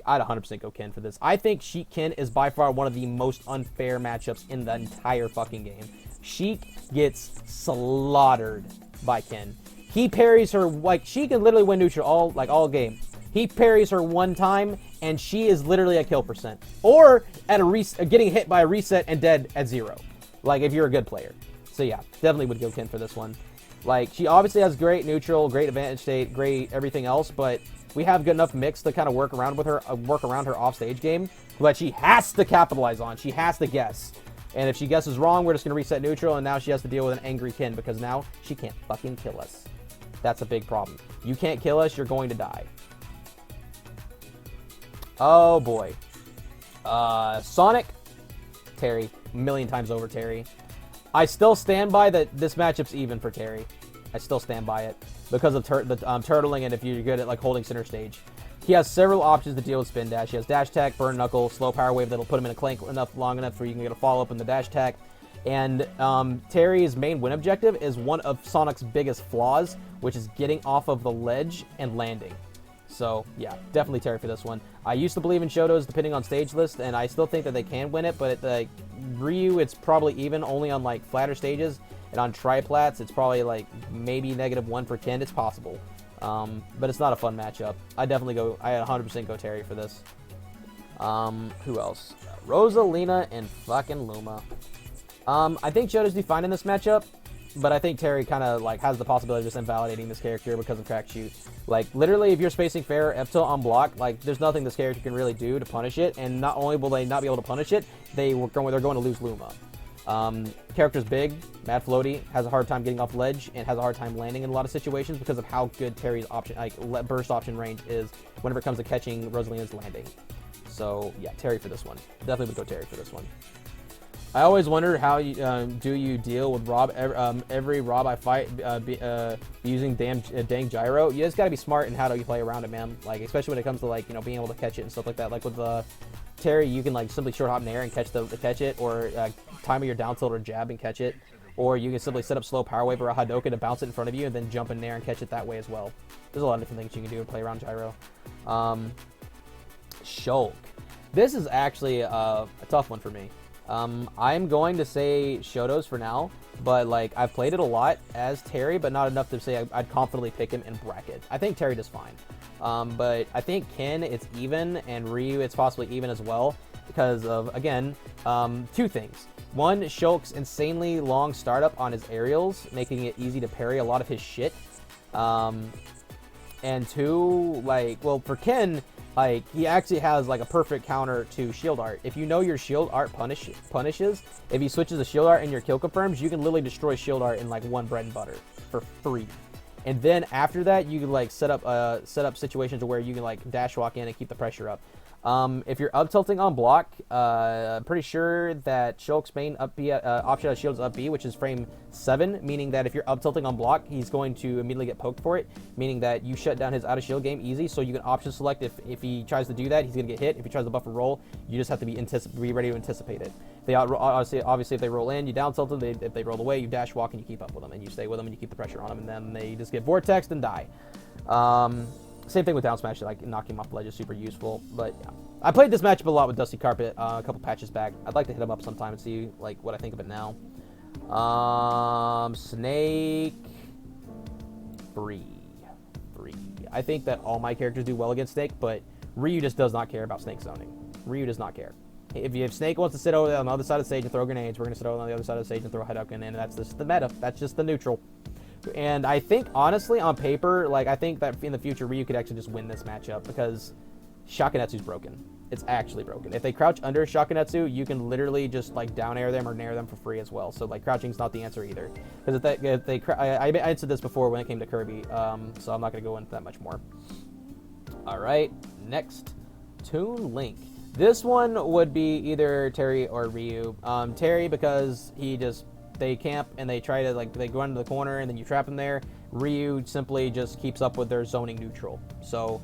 I'd 100% go Ken for this. I think Sheik Ken is by far one of the most unfair matchups in the entire fucking game. Sheik gets slaughtered by Ken. He parries her, like, she can literally win neutral all game. He parries her one time, and she is literally at kill percent. Or at getting hit by a reset and dead at 0. Like, if you're a good player. So yeah, definitely would go Ken for this one. Like, she obviously has great neutral, great advantage state, great everything else, but we have good enough mix to kind of work around her offstage game, but she has to capitalize on. She has to guess. And if she guesses wrong, we're just going to reset neutral, and now she has to deal with an angry Ken, because now she can't fucking kill us. That's a big problem. You can't kill us, you're going to die. Oh boy. Sonic, Terry. A million times over Terry. I still stand by that this matchup's even for Terry. I still stand by it because of turtling, and if you're good at like holding center stage. He has several options to deal with spin dash. He has dash attack, burn knuckle, slow power wave that'll put him in a clank long enough where you can get a follow up in the dash attack. And Terry's main win objective is one of Sonic's biggest flaws, which is getting off of the ledge and landing. So yeah, definitely Terry for this one. I used to believe in shotos depending on stage list, and I still think that they can win it, but like Ryu, it's probably even only on like flatter stages, and on triplats, it's probably like maybe -1 for Ken. It's possible, but it's not a fun matchup. I 100% go Terry for this. Who else? Rosalina and fucking Luma. I think shotos do fine in this matchup, but I think Terry kind of like has the possibility of just invalidating this character because of crack shoot. Like literally, if you're spacing fair up tilt on block, like there's nothing this character can really do to punish it. And not only will they not be able to punish it, they're going to lose Luma. Character's big, mad floaty, has a hard time getting off ledge, and has a hard time landing in a lot of situations because of how good Terry's option, like burst option range is whenever it comes to catching Rosalina's landing. So yeah, Terry for this one. Definitely would go Terry for this one. I always wonder how you do you deal with Rob. Every Rob I fight using dang gyro. You just gotta be smart in how do you play around it, man. Like especially when it comes to like being able to catch it and stuff like that. Like with Terry, you can like simply short hop in air and catch it, or time your down tilt or jab and catch it, or you can simply set up slow power wave or a Hadouken to bounce it in front of you and then jump in there and catch it that way as well. There's a lot of different things you can do to play around gyro. Shulk. This is actually a tough one for me. I'm going to say shotos for now, but like I've played it a lot as Terry, but not enough to say I'd confidently pick him in bracket. I think Terry does fine, but I think Ken it's even, and Ryu it's possibly even as well because of again two things. One, Shulk's insanely long startup on his aerials, making it easy to parry a lot of his shit, and two, like well for Ken. Like, he actually has, like, a perfect counter to shield art. If you know your shield art punishes, if he switches the shield art and your kill confirms, you can literally destroy shield art in, like, one bread and butter for free. And then after that, you can, like, set up situations where you can, like, dash walk in and keep the pressure up. If you're up tilting on block, I'm pretty sure that Shulk's main up B, option of shield is up B, which is frame 7, meaning that if you're up tilting on block, he's going to immediately get poked for it, meaning that you shut down his out of shield game easy, so you can option select if he tries to do that, he's going to get hit. If he tries to buffer roll, you just have to be ready to anticipate it. They obviously if they roll in, you down tilt them, if they roll away, you dash walk and you keep up with them, and you stay with them and you keep the pressure on them, and then they just get vortexed and die. Same thing with down smash, like knocking him off the ledge is super useful. But yeah, I played this matchup a lot with Dusty Carpet a couple patches back. I'd like to hit him up sometime and see like what I think of it now. Snake, free. I think that all my characters do well against Snake, but Ryu just does not care about Snake zoning. Ryu does not care. If Snake wants to sit over on the other side of the stage and throw grenades, we're gonna sit over on the other side of the stage and throw a Hadouken, and that's just the meta. That's just the neutral. And I think, honestly, on paper, like, I think that in the future, Ryu could actually just win this matchup because Shakunetsu's broken. It's actually broken. If they crouch under Shakunetsu, you can literally just, like, down air them or nair them for free as well. So, like, crouching's not the answer either. Because I answered this before when it came to Kirby, so I'm not going to go into that much more. All right, next, Toon Link. This one would be either Terry or Ryu. Terry because they camp and they try to they go into the corner and then you trap them there. Ryu simply just keeps up with their zoning neutral. So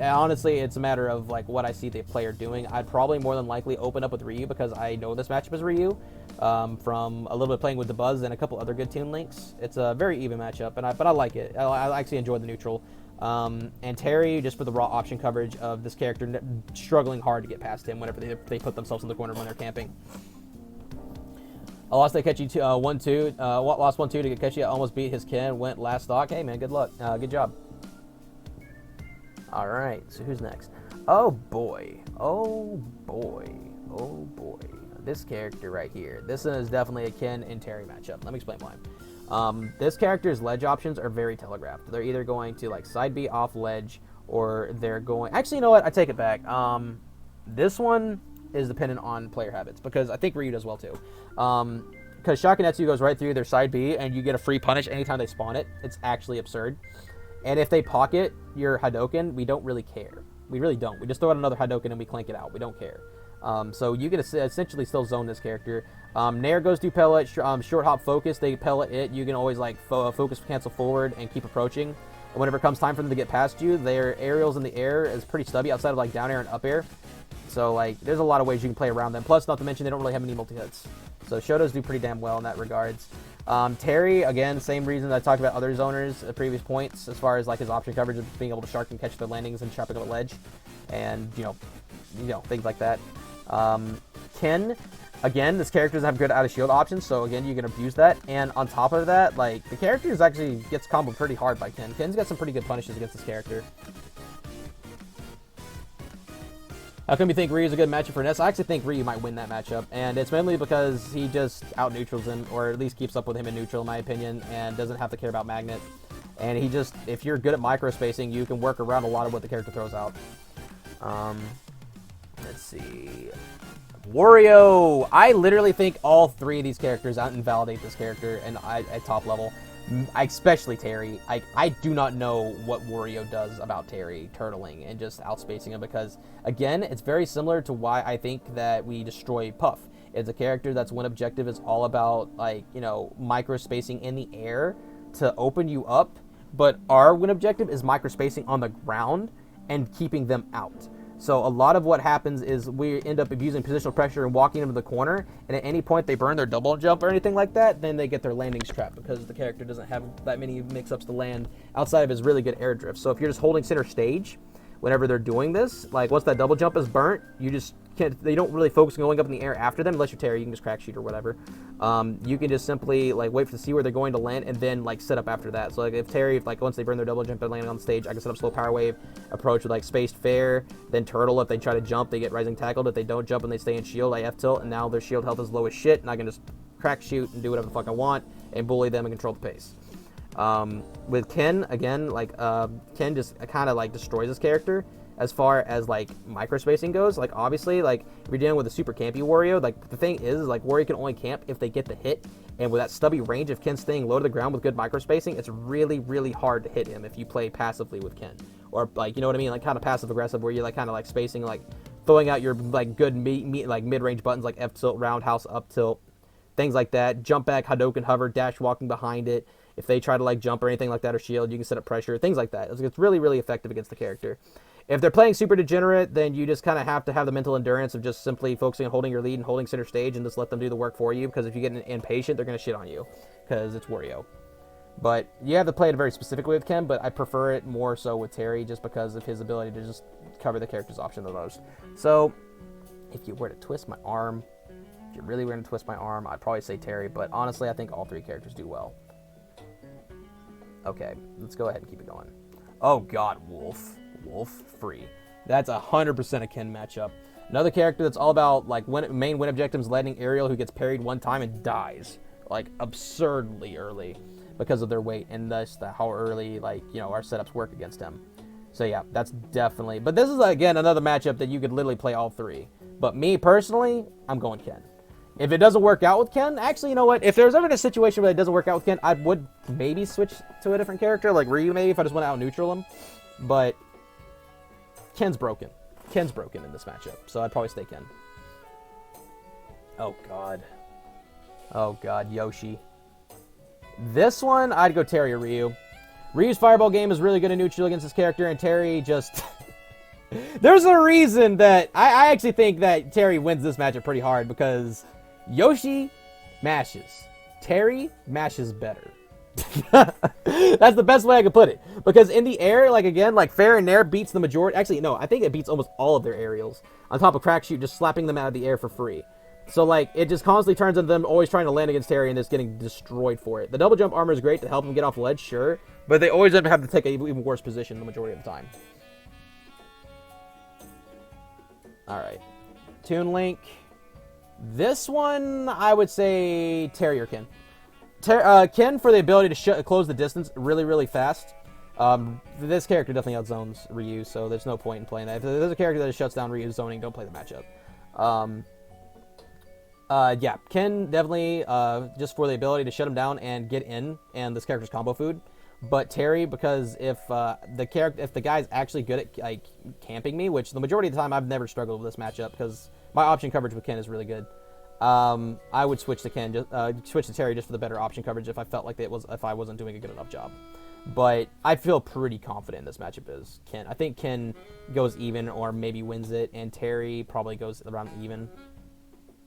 honestly, it's a matter of what I see the player doing. I'd probably more than likely open up with Ryu because I know this matchup is Ryu from a little bit playing with the Buzz and a couple other good Toon links. It's a very even matchup, but I like it. I actually enjoy the neutral. And Terry, just for the raw option coverage of this character struggling hard to get past him whenever they put themselves in the corner when they're camping. I lost Akechi 1-2. Lost 1-2 to Akechi. Almost beat his Ken. Went last stock. Hey, man, good luck. Good job. All right, so who's next? Oh, boy. Oh, boy. Oh, boy. This character right here. This is definitely a Ken and Terry matchup. Let me explain why. This character's ledge options are very telegraphed. They're either going to side B off ledge or they're going... Actually, you know what? I take it back. This one is dependent on player habits because I think Ryu does well too. Because Shakunetsu goes right through their side B and you get a free punish anytime they spawn it. It's actually absurd. And if they pocket your Hadouken, we don't really care. We really don't. We just throw out another Hadouken and we clank it out. We don't care. So you can essentially still zone this character. Nair goes through pellet, short hop focus. They pellet it. You can always focus cancel forward and keep approaching. And whenever it comes time for them to get past you, their aerials in the air is pretty stubby outside of down air and up air. So there's a lot of ways you can play around them. Plus, not to mention they don't really have any multi-hits. So shotos do pretty damn well in that regards. Terry, again, same reason I talked about other zoners at previous points as far as his option coverage of being able to shark and catch their landings and chopping up a ledge. And, things like that. Ken, again, this character doesn't have good out of shield options, so again, you can abuse that. And on top of that, the character actually gets comboed pretty hard by Ken. Ken's got some pretty good punishes against this character. How come you think Ryu's a good matchup for Ness? I actually think Ryu might win that matchup, and it's mainly because he just out-neutrals him, or at least keeps up with him in neutral, in my opinion, and doesn't have to care about Magnet. And he just, if you're good at micro-spacing, you can work around a lot of what the character throws out. Let's see... Wario! I literally think all three of these characters out-invalidate this character at top level. Especially Terry. I do not know what Wario does about Terry turtling and just outspacing him because, again, it's very similar to why I think that we destroy Puff. It's a character that's one objective is all about, micro-spacing in the air to open you up, but our win objective is micro-spacing on the ground and keeping them out. So a lot of what happens is we end up abusing positional pressure and walking into the corner, and at any point they burn their double jump or anything like that, then they get their landings trapped because the character doesn't have that many mix-ups to land outside of his really good air drift. So if you're just holding center stage whenever they're doing this, once that double jump is burnt, you just can't, they don't really focus on going up in the air after them unless you're Terry. You can just crack shoot or whatever. You can just simply wait to see where they're going to land and then set up after that. So if Terry, once they burn their double jump and landing on the stage, I can set up slow power wave approach with spaced fair, then turtle. If they try to jump, they get rising tackled. If they don't jump and they stay in shield, I F tilt, and now their shield health is low as shit, and I can just crack shoot and do whatever the fuck I want and bully them and control the pace. With Ken, again, Ken just kind of destroys his character as far as micro spacing goes. Obviously, if you're dealing with a super campy Wario, the thing is Wario can only camp if they get the hit, and with that stubby range of Ken staying low to the ground with good micro spacing, it's really, really hard to hit him if you play passively with Ken, or you know what I mean, kind of passive aggressive, where you're kind of spacing, throwing out your good mid range buttons like F tilt, roundhouse, up tilt, things like that, jump back, Hadouken, hover, dash, walking behind it. If they try to jump or anything like that or shield, you can set up pressure, things like that. It's really, really effective against the character. If they're playing super degenerate, then you just kind of have to have the mental endurance of just simply focusing on holding your lead and holding center stage and just let them do the work for you, because if you get impatient, they're going to shit on you because it's Wario. But you have to play it very specifically with Ken, but I prefer it more so with Terry just because of his ability to just cover the character's option the most. So if you were to twist my arm, if you really were going to twist my arm, I'd probably say Terry, but honestly, I think all three characters do well. Okay, let's go ahead and keep it going. Oh god, Wolf. Wolf free. That's 100% a Ken matchup. Another character that's all about main win objectives, landing aerial, who gets parried one time and dies absurdly early because of their weight and thus how early our setups work against him. So yeah, that's definitely. But this is again another matchup that you could literally play all three. But me personally, I'm going Ken. If it doesn't work out with Ken, actually, you know what? If there's ever a situation where it doesn't work out with Ken, I would maybe switch to a different character, like Ryu maybe, if I just went out neutral him. But Ken's broken. Ken's broken in this matchup, so I'd probably stay Ken. Oh, God. Oh, God, Yoshi. This one, I'd go Terry or Ryu. Ryu's Fireball game is really good in neutral against this character, and Terry just... There's a reason that... I actually think that Terry wins this matchup pretty hard, because Yoshi mashes. Terry mashes better. That's the best way I could put it. Because in the air, like, again, like, fair and air beats the majority... Actually, no, I think it beats almost all of their aerials. On top of Crack Shoot, just slapping them out of the air for free. So, like, it just constantly turns into them always trying to land against Terry and just getting destroyed for it. The double jump armor is great to help him get off the ledge, sure. But they always end up having to take an even worse position the majority of the time. Alright. Toon Link. This one, I would say Terry or Ken. Ken for the ability to close the distance really, really fast. This character definitely outzones Ryu, so there's no point in playing that. If there's a character that shuts down Ryu's zoning, don't play the matchup. Yeah, Ken definitely just for the ability to shut him down and get in, and this character's combo food. But Terry, because if the guy's actually good at like camping me, which the majority of the time I've never struggled with this matchup because my option coverage with Ken is really good. I would switch to switch to Terry just for the better option coverage if I felt like if I wasn't doing a good enough job. But I feel pretty confident this matchup is Ken. I think Ken goes even or maybe wins it, and Terry probably goes around even.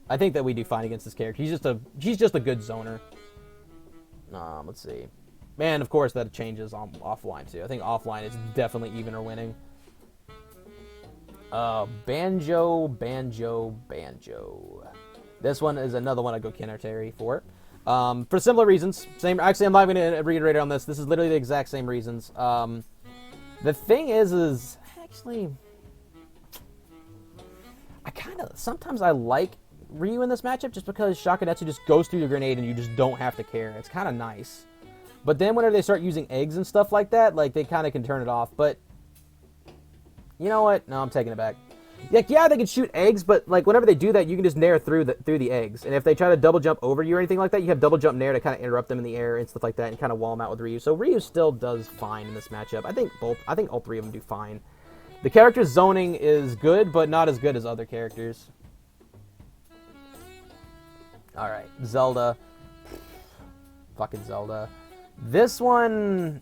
I think that we do fine against this character. He's just a good zoner. Let's see. Man, of course that changes on offline too. I think offline is definitely even or winning. Banjo. This one is another one I'd go Ken or Terry for. For similar reasons. Actually, I'm not going to reiterate on this. This is literally the exact same reasons. The thing is actually, sometimes I like Ryu in this matchup just because Shakunetsu just goes through the grenade and you just don't have to care. It's kind of nice. But then whenever they start using eggs and stuff like that, like, they kind of can turn it off. But, you know what? No, I'm taking it back. Like, yeah, they can shoot eggs, but, like, whenever they do that, you can just nair through the eggs. And if they try to double jump over you or anything like that, you have double jump nair to kind of interrupt them in the air and stuff like that and kind of wall them out with Ryu. So Ryu still does fine in this matchup. I think all three of them do fine. The character's zoning is good, but not as good as other characters. Alright, Zelda. Fucking Zelda. This one...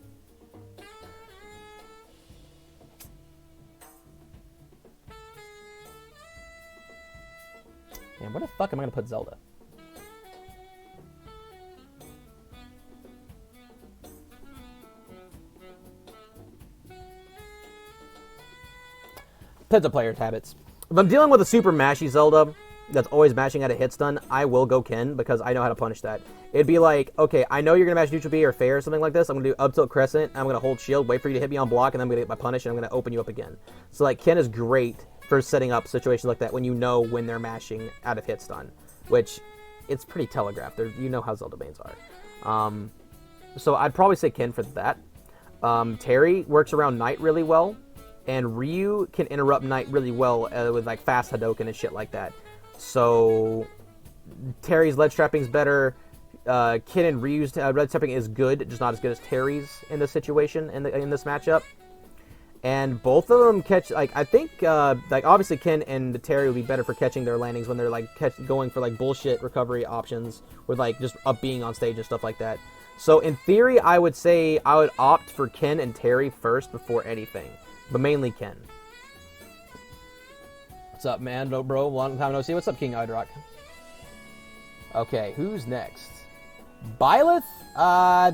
Man, where the fuck am I going to put Zelda? Depends on player's habits. If I'm dealing with a super mashy Zelda that's always mashing at a hit stun, I will go Ken because I know how to punish that. It'd be like, okay, I know you're going to mash neutral B or fair or something like this. I'm going to do up tilt crescent. I'm going to hold shield, wait for you to hit me on block, and then I'm going to get my punish, and I'm going to open you up again. So, like, Ken is great for setting up situations like that when you know when they're mashing out of hit stun, which it's pretty telegraphed. You know how Zelda mains are. So I'd probably say Ken for that. Terry works around Knight really well, and Ryu can interrupt Knight really well with, like, fast Hadouken and shit like that. So Terry's ledge trapping is better. Ken and Ryu's ledge trapping is good, just not as good as Terry's in this situation, in this matchup. And both of them catch, like, I think, like, obviously Ken and Terry would be better for catching their landings when they're, like, going for, like, bullshit recovery options with, like, just up being on stage and stuff like that. So, in theory, I would say I would opt for Ken and Terry first before anything. But mainly Ken. What's up, man? Bro, long time no see. What's up, King Idrock? Okay, who's next? Byleth?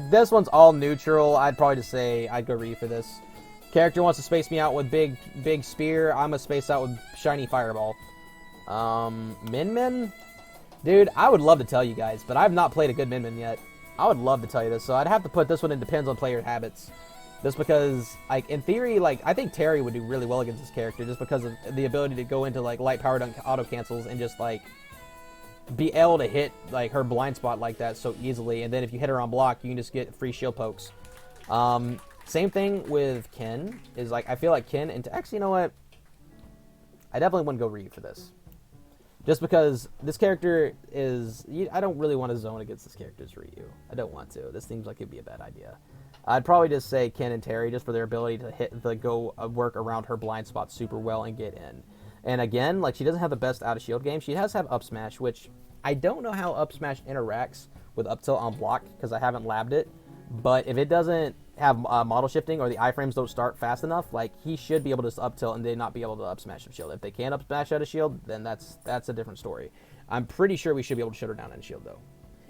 This one's all neutral. I'd probably just say I'd go Ryu for this. Character wants to space me out with big spear. I'm gonna space out with shiny fireball. Min Min? Dude, I would love to tell you guys, but I've not played a good Min Min yet. I would love to tell you this, so I'd have to put this one in depends on player habits. Just because, like, in theory, like, I think Terry would do really well against this character just because of the ability to go into, like, light power dunk auto cancels and just, like, be able to hit, like, her blind spot like that so easily. And then if you hit her on block, you can just get free shield pokes. Same thing with Ken, is, like, I feel like Ken, and actually, you know what? I definitely wouldn't go Ryu for this. Just because this character is, I don't really want to zone against this character's Ryu. I don't want to. This seems like it'd be a bad idea. I'd probably just say Ken and Terry just for their ability to go work around her blind spot super well and get in. And again, like, she doesn't have the best out of shield game. She does have up smash, which I don't know how up smash interacts with up tilt on block because I haven't labbed it. But if it doesn't have model shifting or the iframes don't start fast enough, like, he should be able to up tilt and they not be able to up smash of shield. If they can't up smash out of shield, then that's a different story. I'm pretty sure we should be able to shut her down in shield though.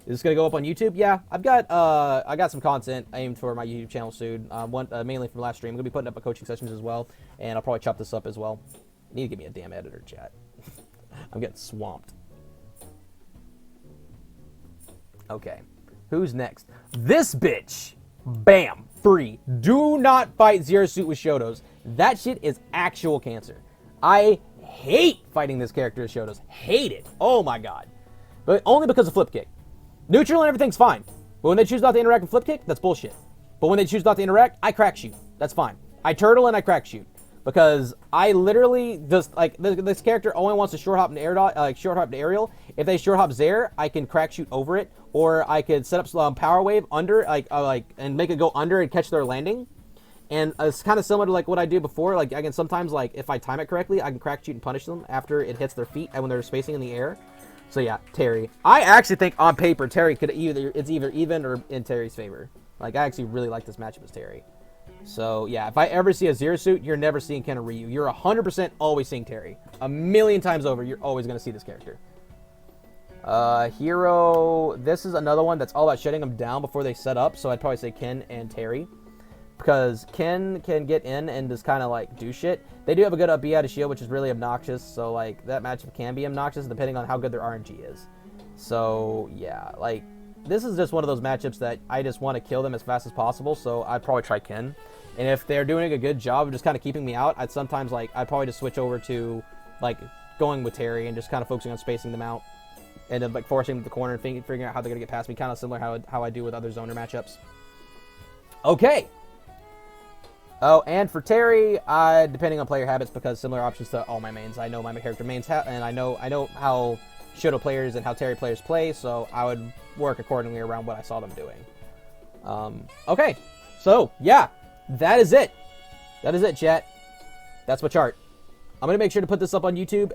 Is this gonna go up on YouTube? Yeah, I got some content aimed for my YouTube channel soon. Mainly from last stream. I'm gonna be putting up a coaching sessions as well, and I'll probably chop this up as well. You need to give me a damn editor, chat. I'm getting swamped. Okay, who's next? This bitch. Bam, free. Do not fight Zero Suit with shotos. That shit is actual cancer. I hate fighting this character as shotos. Hate it. Oh my god. But only because of flip kick. Neutral and everything's fine. But when they choose not to interact with flip kick, that's bullshit. But when they choose not to interact, I crack shoot. That's fine. I turtle and I crack shoot. Because I literally just, like, this character only wants to short hop and air dot, like, short hop to aerial. If they short hop Zaire, I can crack shoot over it. Or I could set up power wave under, and make it go under and catch their landing. And it's kind of similar to, like, what I do before. Like, I can sometimes, like, if I time it correctly, I can crack shoot and punish them after it hits their feet and when they're spacing in the air. So yeah, Terry. I actually think on paper Terry could it's either even or in Terry's favor. Like, I actually really like this matchup as Terry. So yeah, if I ever see a Zero Suit, you're never seeing Ken or Ryu. You're 100% always seeing Terry. A million times over, you're always gonna see this character. Hero. This is another one that's all about shutting them down before they set up. So I'd probably say Ken and Terry. Because Ken can get in and just kind of, like, do shit. They do have a good up B out of shield, which is really obnoxious. So, like, that matchup can be obnoxious depending on how good their RNG is. So, yeah, like, this is just one of those matchups that I just want to kill them as fast as possible. So, I'd probably try Ken. And if they're doing a good job of just kind of keeping me out, I'd probably just switch over to, like, going with Terry and just kind of focusing on spacing them out. And then, like, forcing them to the corner and figuring out how they're going to get past me. Kind of similar how I do with other zoner matchups. Okay. Oh, and for Terry, depending on player habits, because similar options to all my mains. I know my character mains, and I know how Shoto players and how Terry players play, so I would work accordingly around what I saw them doing. Okay, so yeah, that is it. That is it, chat. That's my chart. I'm going to make sure to put this up on YouTube,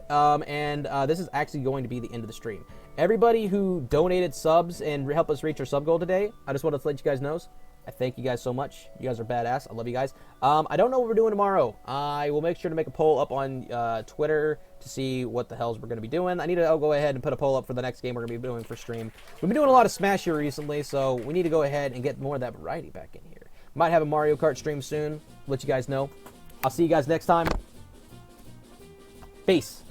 and this is actually going to be the end of the stream. Everybody who donated subs and helped us reach our sub goal today, I just wanted to let you guys know. I thank you guys so much. You guys are badass. I love you guys. I don't know what we're doing tomorrow. I will make sure to make a poll up on Twitter to see what the hells we're going to be doing. I need to go ahead and put a poll up for the next game we're going to be doing for stream. We've been doing a lot of Smash here recently, so we need to go ahead and get more of that variety back in here. Might have a Mario Kart stream soon. Let you guys know. I'll see you guys next time. Peace.